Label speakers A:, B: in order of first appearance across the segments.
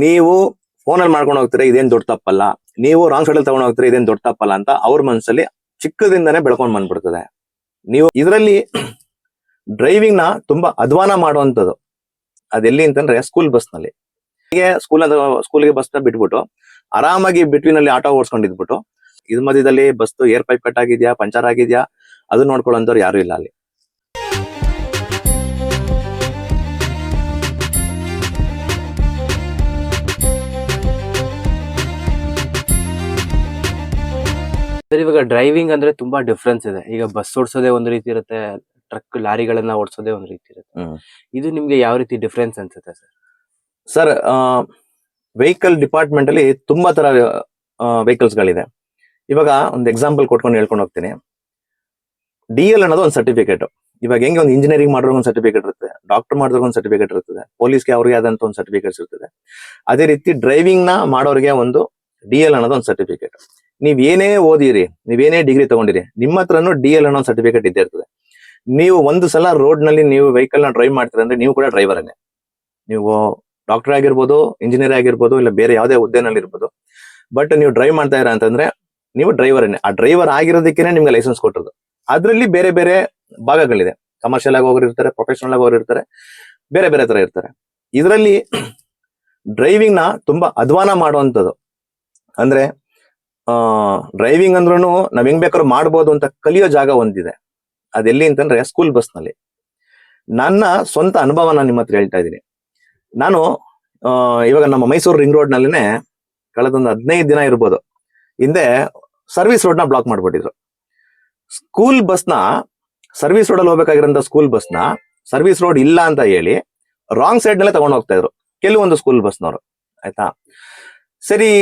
A: ನೀವು ಫೋನಲ್ಲಿ ಮಾಡ್ಕೊಂಡು ಹೋಗ್ತೀರಾ, ಇದೇನ್ ದೊಡ್ಡ ತಪ್ಪಲ್ಲ. ನೀವು ರಾಂಗ್ ಸೈಡ್ ಅಲ್ಲಿ ತಗೊಂಡು ಹೋಗ್ತೀರಾ, ಇದೇನ್ ದೊಡ್ಡ ತಪ್ಪಲ್ಲ ಅಂತ ಅವ್ರ ಮನಸ್ಸಲ್ಲಿ ಚಿಕ್ಕದಿಂದಾನೇ ಬೆಳ್ಕೊಂಡ್ ಬಂದ್ಬಿಡ್ತದೆ. ನೀವು ಇದರಲ್ಲಿ ಡ್ರೈವಿಂಗ್ ನ ತುಂಬಾ ಅಧ್ವಾನ ಮಾಡುವಂತದ್ದು ಅದೆಲ್ಲಿ ಅಂತಂದ್ರೆ ಸ್ಕೂಲ್ ಬಸ್ ನಲ್ಲಿ. ಸ್ಕೂಲ್ಗೆ ಬಸ್ ನ ಬಿಟ್ಬಿಟ್ಟು ಆರಾಮಾಗಿ ಬಿಟ್ವೀನ್ ಅಲ್ಲಿ ಆಟೋ ಓಡಿಸ್ಕೊಂಡಿದ್ಬಿಟ್ಟು ಇದ್ ಮಧ್ಯದಲ್ಲಿ ಬಸ್ ಏರ್ ಪೈಪ್ ಕಟ್ ಆಗಿದ್ಯಾ, ಪಂಚರ್ ಆಗಿದ್ಯಾ, ಅದು ನೋಡ್ಕೊಳ್ಳೋಂಥವ್ರು ಯಾರು ಇಲ್ಲ ಅಲ್ಲಿ.
B: ಸರ್, ಇವಾಗ ಡ್ರೈವಿಂಗ್ ಅಂದ್ರೆ ತುಂಬಾ ಡಿಫ್ರೆನ್ಸ್ ಇದೆ. ಈಗ ಬಸ್ ಓಡಿಸೋದೇ ಒಂದ್ ರೀತಿ ಇರುತ್ತೆ, ಟ್ರಕ್ ಲಾರಿಗಳನ್ನ ಓಡಿಸೋದೇ ಒಂದ್ ರೀತಿ ಇರುತ್ತೆ. ಇದು ನಿಮ್ಗೆ ಯಾವ ರೀತಿ ಡಿಫ್ರೆನ್ಸ್ ಅನ್ಸುತ್ತೆ ಸರ್?
A: ಸರ್, ವೆಹಿಕಲ್ ಡಿಪಾರ್ಟ್ಮೆಂಟ್ ಅಲ್ಲಿ ತುಂಬಾ ತರ ವೆಹಿಕಲ್ಸ್ ಗಳಿದೆ. ಇವಾಗ ಒಂದು ಎಕ್ಸಾಂಪಲ್ ಕೊಟ್ಕೊಂಡು ಹೇಳ್ಕೊಂಡು ಹೋಗ್ತೀನಿ. DL ಅನ್ನೋದು ಒಂದು ಸರ್ಟಿಫಿಕೇಟ್. ಇವಾಗ ಹೆಂಗೆ ಒಂದು ಇಂಜಿನಿಯರಿಂಗ್ ಮಾಡೋರ್ಗೆ ಒಂದು ಸರ್ಟಿಫಿಕೇಟ್ ಇರುತ್ತೆ, ಡಾಕ್ಟರ್ ಮಾಡಿದ್ರೆ ಒಂದು ಸರ್ಟಿಫಿಕೇಟ್ ಇರ್ತದೆ, ಪೊಲೀಸ್ಗೆ ಅವ್ರಿಗೆ ಆದಂತ ಒಂದು ಸರ್ಟಿಫಿಕೇಟ್ಸ್ ಇರ್ತದೆ. ಅದೇ ರೀತಿ ಡ್ರೈವಿಂಗ್ ನ ಮಾಡೋರಿಗೆ ಒಂದು DL ಅನ್ನೋದು ಒಂದು ಸರ್ಟಿಫಿಕೇಟ್. ನೀವ್ ಏನೇ ಓದಿರಿ, ನೀವೇನೇ ಡಿಗ್ರಿ ತಗೊಂಡಿರಿ, ನಿಮ್ಮ ಹತ್ರನು DL ಅನ್ನೋ ಸರ್ಟಿಫಿಕೇಟ್ ಇದ್ದೇ ಇರ್ತದೆ. ನೀವು ಒಂದು ಸಲ ರೋಡ್ ನಲ್ಲಿ ನೀವು ವೆಹಿಕಲ್ ನ ಡ್ರೈವ್ ಮಾಡ್ತೀರ ಅಂದ್ರೆ ನೀವು ಕೂಡ ಡ್ರೈವರ್ನೇ. ನೀವು ಡಾಕ್ಟರ್ ಆಗಿರ್ಬೋದು, ಇಂಜಿನಿಯರ್ ಆಗಿರ್ಬೋದು, ಇಲ್ಲ ಬೇರೆ ಯಾವುದೇ ಹುದ್ದೆನಲ್ಲಿ ಇರ್ಬೋದು. ಬಟ್ ನೀವು ಡ್ರೈವ್ ಮಾಡ್ತಾ ಇರ ಅಂತಂದ್ರೆ ನೀವು ಡ್ರೈವರ್ನೇ. ಆ ಡ್ರೈವರ್ ಆಗಿರೋದಕ್ಕೇನೆ ನಿಮ್ಗೆ ಲೈಸೆನ್ಸ್ ಕೊಟ್ಟಿರೋದು. ಅದ್ರಲ್ಲಿ ಬೇರೆ ಬೇರೆ ಭಾಗಗಳಿದೆ. ಕಮರ್ಷಿಯಲ್ ಆಗಿ ಹೋಗೋರು ಇರ್ತಾರೆ, ಪ್ರೊಫೆಷನಲ್ ಆಗಿ ಹೋಗೋರು ಇರ್ತಾರೆ, ಬೇರೆ ಬೇರೆ ತರ ಇರ್ತಾರೆ. ಇದರಲ್ಲಿ ಡ್ರೈವಿಂಗ್ ನ ತುಂಬಾ ಅಧ್ವಾನ ಮಾಡುವಂತದ್ದು ಅಂದ್ರೆ ಡ್ರೈವಿಂಗ್ ಅಂದ್ರೂ ನಾವ್ ಹೆಂಗ್ ಬೇಕಾದ್ರೂ ಮಾಡ್ಬೋದು ಅಂತ ಕಲಿಯೋ ಜಾಗ ಒಂದಿದೆ. ಅದೆಲ್ಲಿ ಅಂತಂದ್ರೆ ಸ್ಕೂಲ್ ಬಸ್ ನಲ್ಲಿ. ನನ್ನ ಸ್ವಂತ ಅನುಭವ ನಾನು ನಿಮ್ಮ ಹತ್ರ ಹೇಳ್ತಾ ಇದ್ದೀನಿ. ನಾನು ಇವಾಗ ನಮ್ಮ ಮೈಸೂರು ರಿಂಗ್ ರೋಡ್ ನಲ್ಲಿನೇ ಕಳೆದೊಂದು 15 ದಿನ ಇರ್ಬೋದು ಹಿಂದೆ ಸರ್ವಿಸ್ ರೋಡ್ ನ ಬ್ಲಾಕ್ ಮಾಡ್ಬಿಟ್ಟಿದ್ರು. ಸ್ಕೂಲ್ ಬಸ್ ನ ಸರ್ವಿಸ್ ರೋಡ್ ಅಲ್ಲಿ ಹೋಗ್ಬೇಕಾಗಿರೋಂಥ ಸ್ಕೂಲ್ ಬಸ್ ನ ಸರ್ವಿಸ್ ರೋಡ್ ಇಲ್ಲ ಅಂತ ಹೇಳಿ ರಾಂಗ್ ಸೈಡ್ ನಲ್ಲೇ ತಗೊಂಡು ಹೋಗ್ತಾ ಇದ್ರು ಕೆಲವೊಂದು ಸ್ಕೂಲ್ ಬಸ್ನವರು. ಆಯ್ತಾ, ಸರಿ.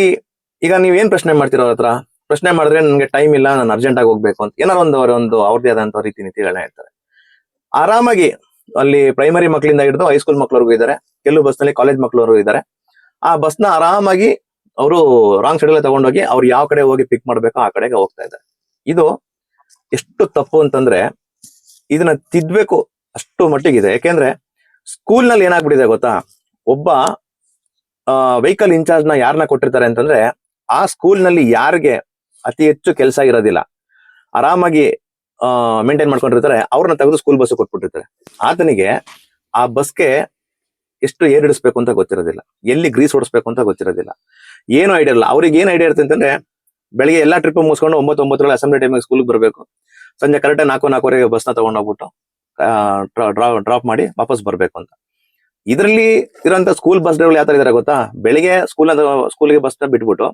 A: ಈಗ ನೀವ್ ಏನ್ ಪ್ರಶ್ನೆ ಮಾಡ್ತಿರೋ ಹತ್ರ ಪ್ರಶ್ನೆ ಮಾಡಿದ್ರೆ ನನ್ಗೆ ಟೈಮ್ ಇಲ್ಲ, ನಾನು ಅರ್ಜೆಂಟ್ ಆಗಿ ಹೋಗ್ಬೇಕು ಅಂತ ಏನಾರು ಒಂದು ಅವ್ರದೇ ಆದಂತ ರೀತಿ ನೀತಿಗಳನ್ನ ಹೇಳ್ತಾರೆ. ಆರಾಮಾಗಿ ಅಲ್ಲಿ ಪ್ರೈಮರಿ ಮಕ್ಕಳಿಂದ ಹಿಡಿದು ಹೈಸ್ಕೂಲ್ ಮಕ್ಕಳವರೆಗೂ ಇದ್ದಾರೆ, ಕೆಲವು ಬಸ್ ನಲ್ಲಿ ಕಾಲೇಜ್ ಮಕ್ಕಳವರೆಗೂ ಇದ್ದಾರೆ. ಆ ಬಸ್ನ ಆರಾಮಾಗಿ ಅವರು ರಾಂಗ್ ಸೈಡ್ ಅಲ್ಲಿ ತಗೊಂಡೋಗಿ ಅವ್ರು ಯಾವ ಕಡೆ ಹೋಗಿ ಪಿಕ್ ಮಾಡ್ಬೇಕೋ ಆ ಕಡೆಗೆ ಹೋಗ್ತಾ ಇದ್ದಾರೆ. ಇದು ಎಷ್ಟು ತಪ್ಪು ಅಂತಂದ್ರೆ ಇದನ್ನ ತಿದ್ಬೇಕು ಅಷ್ಟು ಮಟ್ಟಿಗಿದೆ. ಯಾಕೆಂದ್ರೆ ಸ್ಕೂಲ್ ನಲ್ಲಿ ಏನಾಗ್ಬಿಟ್ಟಿದೆ ಗೊತ್ತಾ, ಒಬ್ಬ ವೆಹಿಕಲ್ ಇನ್ಚಾರ್ಜ್ ನ ಯಾರನ್ನ ಕೊಟ್ಟಿರ್ತಾರೆ ಅಂತಂದ್ರೆ ಆ ಸ್ಕೂಲ್ ನಲ್ಲಿ ಯಾರಿಗೆ ಅತಿ ಹೆಚ್ಚು ಕೆಲಸ ಇರೋದಿಲ್ಲ, ಆರಾಮಾಗಿ ಮೇಂಟೈನ್ ಮಾಡ್ಕೊಂಡಿರ್ತಾರೆ, ಅವ್ರನ್ನ ತೆಗೆದು ಸ್ಕೂಲ್ ಬಸ್ ಕೊಟ್ಬಿಟ್ಟಿರ್ತಾರೆ. ಆತನಿಗೆ ಆ ಬಸ್ಗೆ ಎಷ್ಟು ಏರ್ ಇಡಿಸ್ಬೇಕು ಅಂತ ಗೊತ್ತಿರೋದಿಲ್ಲ, ಎಲ್ಲಿ ಗ್ರೀಸ್ ಹೊಡಿಸ್ಬೇಕು ಅಂತ ಗೊತ್ತಿರೋದಿಲ್ಲ, ಏನು ಐಡಿಯಾ ಇಲ್ಲ. ಅವ್ರಿಗೆ ಏನ್ ಐಡಿಯಾ ಇರುತ್ತೆ ಅಂತಂದ್ರೆ ಬೆಳಿಗ್ಗೆ ಎಲ್ಲಾ ಟ್ರಿಪ್ ಮುಗಿಸ್ಕೊಂಡು 9 ಅಸೆಂಬ್ಲಿ ಟೈಮಿಗೆ ಸ್ಕೂಲ್ಗೆ ಬರಬೇಕು, ಸಂಜೆ ಕರೆಕ್ಟ್ 4:04 ಬಸ್ನ ತಗೊಂಡೋಗ್ಬಿಟ್ಟು ಡ್ರಾಪ್ ಮಾಡಿ ವಾಪಸ್ ಬರ್ಬೇಕು ಅಂತ. ಇದರಲ್ಲಿ ಇರೋಂಥ ಸ್ಕೂಲ್ ಬಸ್ ಡ್ರೈವರ್ ಯಾವ ತರ ಇದಾರೆ ಗೊತ್ತಾ, ಬೆಳಿಗ್ಗೆ ಸ್ಕೂಲ್ಗೆ ಬಸ್ ನ ಬಿಟ್ಬಿಟ್ಟು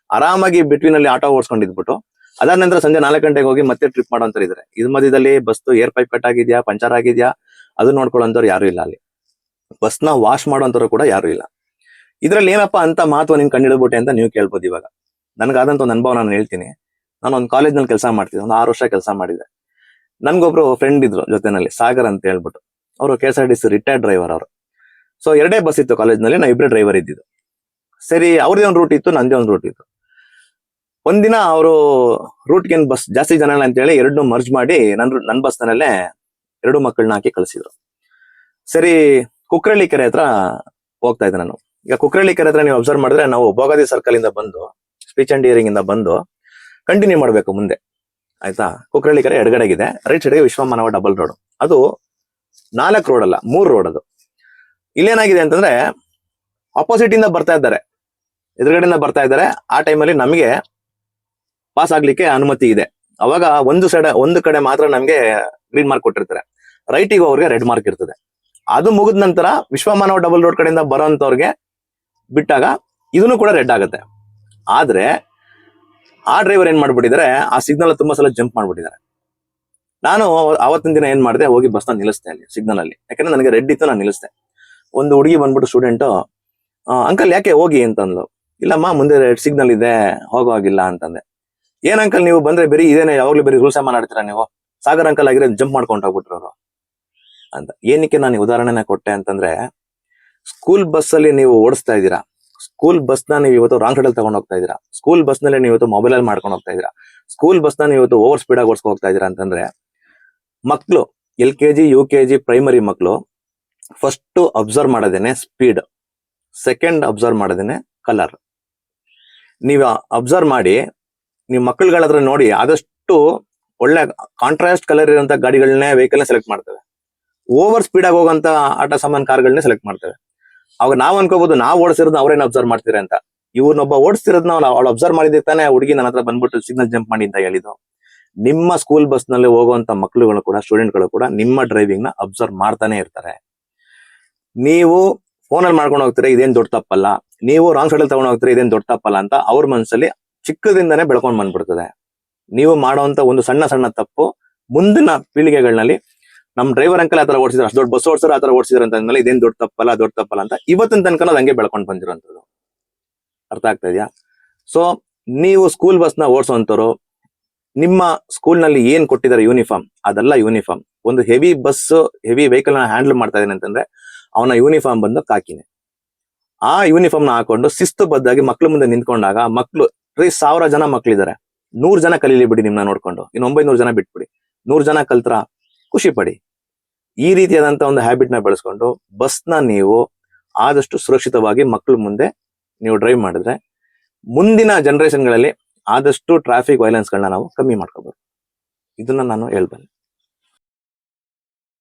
A: ಆರಾಮಾಗಿ ಬಿಟ್ವೀನ್ ಅಲ್ಲಿ ಆಟೋ ಓಡಿಸ್ಕೊಂಡಿದ್ಬಿಟ್ಟು ಅದಾದ ನಂತರ ಸಂಜೆ 4 ಗಂಟೆಗೆ ಹೋಗಿ ಮತ್ತೆ ಟ್ರಿಪ್ ಮಾಡೋಂತ ಇದಾರೆ. ಇದ್ ಮಧ್ಯದಲ್ಲಿ ಬಸ್ ಏರ್ ಪೈಪ್ ಕಟ್ ಆಗಿದ್ಯಾ, ಪಂಚರ್ ಆಗಿದ್ಯಾ, ಅದು ನೋಡ್ಕೊಳ್ಳೋಂಥವ್ರು ಯಾರು ಇಲ್ಲ ಅಲ್ಲಿ. ಬಸ್ ನ ವಾಶ್ ಮಾಡೋಂಥವ್ರು ಕೂಡ ಯಾರು ಇಲ್ಲ. ಇದ್ರಲ್ಲಿ ಏನಪ್ಪಾ ಅಂತ ಮಹತ್ವ ನಿನ್ ಕಂಡಿಡ್ಬಿಟ್ಟೆ ಅಂತ ನೀವು ಕೇಳ್ಬೋದು. ಇವಾಗ ನನ್ಗಾದಂತ ಒಂದು ಅನುಭವ ನಾನು ಹೇಳ್ತೀನಿ. ನಾನು ಒಂದು ಕಾಲೇಜ್ ನಲ್ಲಿ ಕೆಲಸ ಮಾಡ್ತಿದ್ದೆ, ಒಂದು 6 ವರ್ಷ ಕೆಲಸ ಮಾಡಿದ್ದೆ. ನನ್ಗೊಬ್ರು ಫ್ರೆಂಡ್ ಇದ್ರು ಜೊತೆನಲ್ಲಿ, ಸಾಗರ್ ಅಂತ ಹೇಳ್ಬಿಟ್ಟು. ಅವರು KSRTC ರಿಟೈರ್ಡ್ ಡ್ರೈವರ್ ಅವರು. ಸೊ 2 ಬಸ್ ಇತ್ತು ಕಾಲೇಜ್ ನಲ್ಲಿ, ನಾವು 2 ಡ್ರೈವರ್ ಇದ್ದಿದ್ದು. ಸರಿ, ಅವ್ರದೇ ಒಂದು ರೂಟ್ ಇತ್ತು, ನಂದೇ ಒಂದು ರೂಟ್ ಇತ್ತು. ಒಂದಿನ ಅವರು ರೂಟ್ಗೆ ಬಸ್ ಜಾಸ್ತಿ ಜನ ಇಲ್ಲ ಅಂತ ಹೇಳಿ 2 ಮರ್ಜ್ ಮಾಡಿ ನನ್ನ ಬಸ್ ನಲ್ಲೇ 2 ಮಕ್ಕಳನ್ನ ಹಾಕಿ ಕಳಿಸಿದ್ರು. ಸರಿ, ಕುಕ್ರಳ್ಳಿ ಕೆರೆ ಹತ್ರ ಹೋಗ್ತಾ ಇದ್ದೆ ನಾನು. ಈಗ ಕುಕ್ರಳ್ಳಿ ಕೆರೆ ಹತ್ರ ನೀವು ಅಬ್ಸರ್ವ್ ಮಾಡಿದ್ರೆ ನಾವು ಭೋಗಾದಿ ಸರ್ಕಲ್ ಇಂದ ಬಂದು ಸ್ಪೀಚ್ ಅಂಡ್ ಹಿಯರಿಂಗ್ ಇಂದ ಬಂದು ಕಂಟಿನ್ಯೂ ಮಾಡ್ಬೇಕು ಮುಂದೆ. ಆಯ್ತಾ, ಕುಕ್ರಳ್ಳಿ ಕೆರೆ ಎಡಗಡೆಗಿದೆ, ರೈಟ್ ಸೈಡ್ಗೆ ವಿಶ್ವಮಾನವ ಡಬಲ್ ರೋಡ್. ಅದು 4 ರೋಡ್ ಅಲ್ಲ, 3 ರೋಡ್ ಅದು. ಇಲ್ಲೇನಾಗಿದೆ ಅಂತಂದ್ರೆ ಆಪೋಸಿಟ್ ಇಂದ ಬರ್ತಾ ಇದ್ದಾರೆ, ಎದುರುಗಡೆಯಿಂದ ಬರ್ತಾ ಇದ್ದಾರೆ. ಆ ಟೈಮಲ್ಲಿ ನಮಗೆ ಪಾಸ್ ಆಗ್ಲಿಕ್ಕೆ ಅನುಮತಿ ಇದೆ. ಅವಾಗ ಒಂದು ಕಡೆ ಮಾತ್ರ ನಮ್ಗೆ ಗ್ರೀನ್ ಮಾರ್ಕ್ ಕೊಟ್ಟಿರ್ತಾರೆ, ರೈಟಿಗೆ ಅವ್ರಿಗೆ ರೆಡ್ ಮಾರ್ಕ್ ಇರ್ತದೆ. ಅದು ಮುಗಿದ ನಂತರ ವಿಶ್ವಮಾನವ ಡಬಲ್ ರೋಡ್ ಕಡೆಯಿಂದ ಬರೋಂಥವ್ರಿಗೆ ಬಿಟ್ಟಾಗ ಇದನ್ನು ಕೂಡ ರೆಡ್ ಆಗುತ್ತೆ. ಆದ್ರೆ ಆ ಡ್ರೈವರ್ ಏನ್ ಮಾಡ್ಬಿಟ್ಟಿದ್ದಾರೆ, ಆ ಸಿಗ್ನಲ್ ತುಂಬಾ ಸಲ ಜಂಪ್ ಮಾಡ್ಬಿಟ್ಟಿದ್ದಾರೆ. ನಾನು ಅವತ್ತಿನ ದಿನ ಏನ್ ಮಾಡಿದೆ, ಹೋಗಿ ಬಸ್ನ ನಿಲ್ಲಿಸ್ತೆ ಅಲ್ಲಿ ಸಿಗ್ನಲ್ ಅಲ್ಲಿ. ಯಾಕಂದ್ರೆ ನನಗೆ ರೆಡ್ ಇತ್ತು, ನಾನು ನಿಲ್ಲಿಸ್ತೆ. ಒಂದು ಹುಡುಗಿ ಬಂದ್ಬಿಟ್ಟು ಸ್ಟೂಡೆಂಟ್, ಅಂಕಲ್ ಯಾಕೆ ಹೋಗಿ ಅಂತಂದ್ಲು. ಇಲ್ಲಮ್ಮ, ಮುಂದೆ ರೆಡ್ ಸಿಗ್ನಲ್ ಇದೆ, ಹೋಗೋವಾಗಿಲ್ಲ ಅಂತಂದೆ. ಏನ್ ಅಂಕಲ್ ನೀವು ಬಂದ್ರೆ ಬರೀ ಇದೇನೆ, ಯಾವಾಗ್ಲೂ ಬರೀ ರೂಲ್ಸ್ ಮಾಡ್ತೀರಾ ನೀವು, ಸಾಗರ್ ಅಂಕಲ್ ಆಗಿರೋ ಜಂಪ್ ಮಾಡ್ಕೊಂಡು ಹೋಗ್ಬಿಟ್ರು ಅಂತ. ಏನಕ್ಕೆ ನಾನು ಉದಾಹರಣೆನ ಕೊಟ್ಟೆ ಅಂತಂದ್ರೆ, ಸ್ಕೂಲ್ ಬಸ್ ಅಲ್ಲಿ ನೀವು ಓಡಿಸ್ತಾ ಇದ್ದೀರಾ, ಸ್ಕೂಲ್ ಬಸ್ ನ ನೀವು ಇವತ್ತು ರಾಂಗ್ ಸೈಡ್ ಅಲ್ಲಿ ತಗೊಂಡು ಹೋಗ್ತಾ ಇದೀರಾ, ಸ್ಕೂಲ್ ಬಸ್ ನಲ್ಲಿ ನೀವು ಇವತ್ತು ಮೊಬೈಲ್ ಅಲ್ಲಿ ಮಾಡ್ಕೊಂಡು ಹೋಗ್ತಾ ಇದೀರಾ, ಸ್ಕೂಲ್ ಬಸ್ ನ ನೀವು ಇವತ್ತು ಓವರ್ ಸ್ಪೀಡ್ ಆಗಿ ಓಡಿಸ್ಕೊಂಡು ಹೋಗ್ತಾ ಇದೀರಾ ಅಂತಂದ್ರೆ, ಮಕ್ಕಳು LKG UKG ಪ್ರೈಮರಿ ಮಕ್ಕಳು ಫಸ್ಟ್ ಅಬ್ಸರ್ವ್ ಮಾಡೋದೇನೆ ಸ್ಪೀಡ್. ಸೆಕೆಂಡ್ ಅಬ್ಸರ್ವ್ ಮಾಡೋದೇನೆ ಕಲರ್. ನೀವು ಅಬ್ಸರ್ವ್ ಮಾಡಿ, ನೀವು ಮಕ್ಕಳುಗಳ ಹತ್ರ ನೋಡಿ, ಆದಷ್ಟು ಒಳ್ಳೆ ಕಾಂಟ್ರಾಸ್ಟ್ ಕಲರ್ ಇರುವಂತ ಗಾಡಿಗಳನ್ನೇ ವೆಹಿಕಲ್ ಸೆಲೆಕ್ಟ್ ಮಾಡ್ತೇವೆ. ಓವರ್ ಸ್ಪೀಡ್ ಆಗಿ ಹೋಗುವಂತ ಆಟ ಸಾಮಾನ್ ಕಾರ್ಗಳನ್ನೇ ಸೆಲೆಕ್ಟ್ ಮಾಡ್ತೇವೆ. ಅವಾಗ ನಾವು ಅನ್ಕೋಬಹುದು ನಾವು ಓಡಿಸಿರೋದು ಅವ್ರೇನ್ ಅಬ್ಸರ್ವ್ ಮಾಡ್ತೀರಾ ಅಂತ. ಇವ್ರನ್ನೊಬ್ಬ ಓಡಿಸ್ತಿರೋದ್ನ ಅವಳು ಅಬ್ಸರ್ವ್ ಮಾಡಿದ್ರೆ ತಾನೇ ಹುಡುಗಿ ನನ್ನ ಹತ್ರ ಬಂದ್ಬಿಟ್ಟು ಸಿಗ್ನಲ್ ಜಂಪ್ ಮಾಡಿ ಅಂತ ಹೇಳಿದ್ದು. ನಿಮ್ಮ ಸ್ಕೂಲ್ ಬಸ್ ನಲ್ಲಿ ಹೋಗುವಂತ ಮಕ್ಕಳುಗಳು ಕೂಡ, ಸ್ಟೂಡೆಂಟ್ಗಳು ಕೂಡ ನಿಮ್ಮ ಡ್ರೈವಿಂಗ್ ನ ಅಬ್ಸರ್ವ್ ಮಾಡ್ತಾನೆ ಇರ್ತಾರೆ. ನೀವು ಫೋನಲ್ಲಿ ಮಾಡ್ಕೊಂಡು ಹೋಗ್ತೀರಾ, ಇದೇನ್ ದೊಡ್ಡ ತಪ್ಪಲ್ಲ. ನೀವು ರಾಂಗ್ ಸೈಡ್ ಅಲ್ಲಿ ತಗೊಂಡು ಹೋಗ್ತೀರಾ, ಇದೇನ್ ದೊಡ್ಡ ತಪ್ಪಲ್ಲ ಅಂತ ಅವ್ರ ಮನಸ್ಸಲ್ಲಿ ಚಿಕ್ಕದಿಂದಾನೇ ಬೆಳ್ಕೊಂಡ್ ಬಂದ್ಬಿಡ್ತದೆ. ನೀವು ಮಾಡುವಂತ ಒಂದು ಸಣ್ಣ ಸಣ್ಣ ತಪ್ಪು ಮುಂದಿನ ಪೀಳಿಗೆಗಳಲ್ಲಿ ನಮ್ ಡ್ರೈವರ್ ಅಂಕಲ್ ಆತರ ಓಡಿಸಿದ್ರೆ, ಅಷ್ಟು ದೊಡ್ಡ ಬಸ್ ಓಡಿಸಿದ್ರೆ ಆತರ ಓಡಿಸಿದ್ರೆ ಅಂತ ಅಂದ್ಮೇಲೆ ಇದೇನ್ ದೊಡ್ಡ ತಪ್ಪಲ್ಲ ಅಂತ ಇವತ್ತಿನ ತನಕ ಅದು ಹಂಗೆ ಬೆಳ್ಕೊಂಡ್ ಬಂದಿರೋಂಥದ್ದು. ಅರ್ಥ ಆಗ್ತಾ ಇದೆಯಾ? ಸೊ ನೀವು ಸ್ಕೂಲ್ ಬಸ್ ನ ಓಡಿಸುವಂತವ್ರು, ನಿಮ್ಮ ಸ್ಕೂಲ್ ನಲ್ಲಿ ಏನ್ ಕೊಟ್ಟಿದ್ದಾರೆ ಯೂನಿಫಾರ್ಮ್, ಅದೆಲ್ಲ ಯೂನಿಫಾರ್ಮ್. ಒಂದು ಹೆವಿ ಬಸ್, ಹೆವಿ ವೆಹಿಕಲ್ ನ ಹ್ಯಾಂಡಲ್ ಮಾಡ್ತಾ ಇದ್ದೇನೆ ಅಂತಂದ್ರೆ ಅವನ ಯೂನಿಫಾರ್ಮ್ ಬಂದು ಕಾಕಿನೇ. ಆ ಯೂನಿಫಾರ್ಮ್ ನ ಹಾಕೊಂಡು ಶಿಸ್ತುಬದ್ಧಾಗಿ ಮಕ್ಳು ಮುಂದೆ ನಿಂತ್ಕೊಂಡಾಗ, ಮಕ್ಳು 1000 ಜನ ಮಕ್ಳಿದ್ದಾರೆ, 100 ಜನ ಕಲೀಲಿ ಬಿಡಿ ನಿಮ್ನ ನೋಡ್ಕೊಂಡು, ಇನ್ನು 900 ಜನ ಬಿಟ್ಬಿಡಿ, 100 ಜನ ಕಲ್ತ್ರ ಖುಷಿ ಪಡಿ. ಈ ರೀತಿಯಾದಂತ ಒಂದು ಹ್ಯಾಬಿಟ್ ನ ಬೆಳೆಸ್ಕೊಂಡು ಬಸ್ ನ ನೀವು ಆದಷ್ಟು ಸುರಕ್ಷಿತವಾಗಿ ಮಕ್ಕಳು ಮುಂದೆ ನೀವು ಡ್ರೈವ್ ಮಾಡಿದ್ರೆ ಮುಂದಿನ ಜನರೇಷನ್ ಗಳಲ್ಲಿ ಆದಷ್ಟು ಟ್ರಾಫಿಕ್ ವೈಲೆನ್ಸ್ ಗಳನ್ನ ನಾವು ಕಮ್ಮಿ ಮಾಡ್ಕೋಬಹುದು. ಇದನ್ನ ನಾನು ಹೇಳ್ಬಲ್ಲೆ.